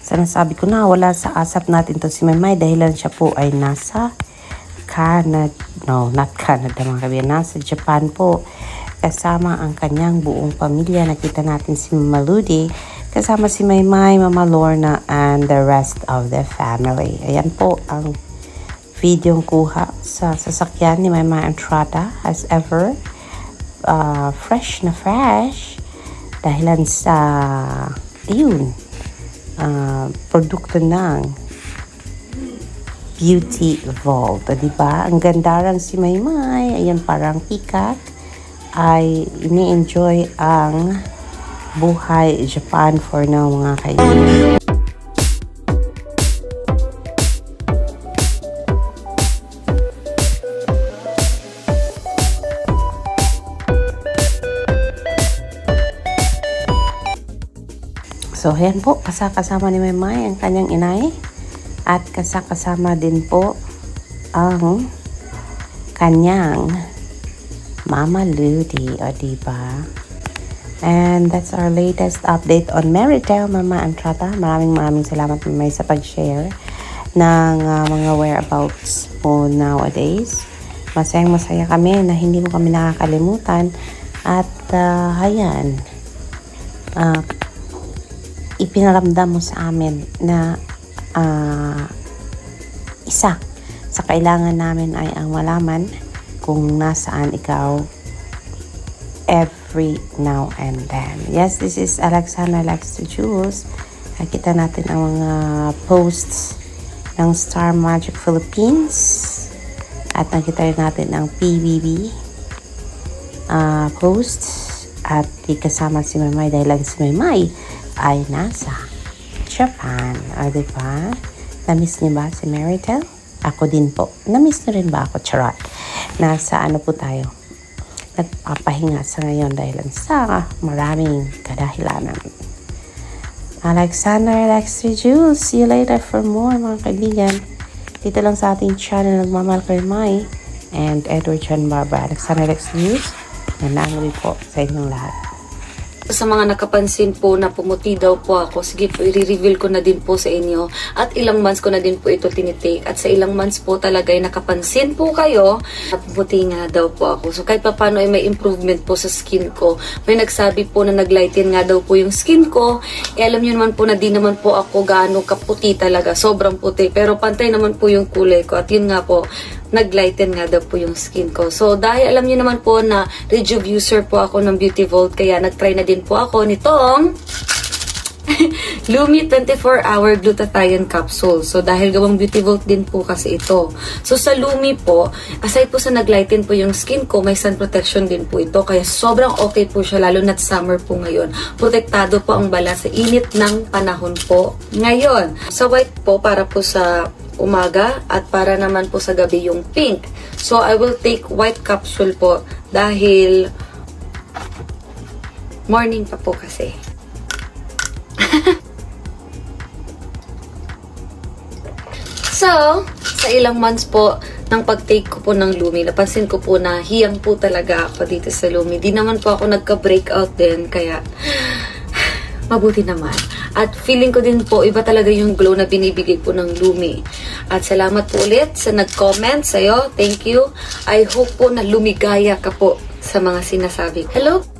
So, nasabi ko na, wala sa asap natin to si Maymay dahilan siya po ay nasa Canada. No, not Canada mga kaibigan. Nasa Japan po. Kasama ang kanyang buong pamilya. Nakita natin si Mama Ludi. Kasama si Maymay, Mama Lorna, and the rest of the family. Ayan po ang videong kuha sa sasakyan ni Maymay Entrada as ever. Fresh na fresh. Dahilan sa, yun, produkto ng Beauty Vault. Diba? Ang ganda rin si Maymay. Ayan, parang peacock. Ay ini-enjoy ang buhay Japan for now mga kaibigan. So, ayan po, kasama ni Maymay ang kanyang inay. At kasama din po ang kanyang Mama Ludi, o diba? And that's our latest update on Merritale, Mama Entrada. Maraming salamat Maymay sa pag-share ng mga whereabouts po nowadays. Masaya kami na hindi mo kami nakakalimutan. At ayan, ipinaramdam mo sa amin na isa sa kailangan namin ay ang malaman kung nasaan ikaw every now and then. Yes, this is Alexandra Likes to Jules. Nakita natin ang mga posts ng Star Magic Philippines at nakita rin natin ang PBB posts at kasama si Maymay dahil lang si Maymay ay nasa Japan. O, diba? Na-miss niyo ba si Merritale? Ako din po. Na-miss niyo rin ba ako? Charot. Nasa ano po tayo? Nagpapahinga sa ngayon dahil sa maraming kadahilanan. Alexandra Likes to Jules. See you later for more mga kaibigan. Dito lang sa ating channel Nagmamahal kay May and Edward John Barbara. Alexandra Likes to Jules. Nanangawi po sa inyong lahat. Sa mga nakapansin po na pumuti daw po ako, sige po, i-reveal ko na din po sa inyo. At ilang months ko na din po ito tinitake. At sa ilang months po talaga ay nakapansin po kayo na pumuti nga daw po ako. So kahit pa paano ay may improvement po sa skin ko. May nagsabi po na naglighten nga daw po yung skin ko. Alam nyo naman po na di naman po ako gaano kaputi talaga. Sobrang puti. Pero pantay naman po yung kulay ko. At yun nga po, naglighten nga daw po yung skin ko. So, dahil alam niyo naman po na Rejuve user po ako ng Beauty Vault, kaya nagtry na din po ako nitong Lumi 24-hour glutathione capsule. So, dahil gawang Beauty Vault din po kasi ito. So, sa Lumi po, aside po sa naglighten po yung skin ko, may sun protection din po ito. Kaya sobrang okay po siya, lalo na't summer po ngayon. Protektado po ang bala sa init ng panahon po ngayon. Sa white po, para po sa umaga at para naman po sa gabi yung pink. So, I will take white capsule po dahil morning pa po kasi. So, sa ilang months po ng pag-take ko po ng Lumi, napansin ko po na hiyang po talaga ako dito sa Lumi. Di naman po ako nagka-breakout din, kaya mabuti naman. At feeling ko din po, iba talaga yung glow na binibigay po ng Lumi. At salamat po ulit sa nag-comment sa'yo. Thank you. I hope po na lumigaya ka po sa mga sinasabi. Hello?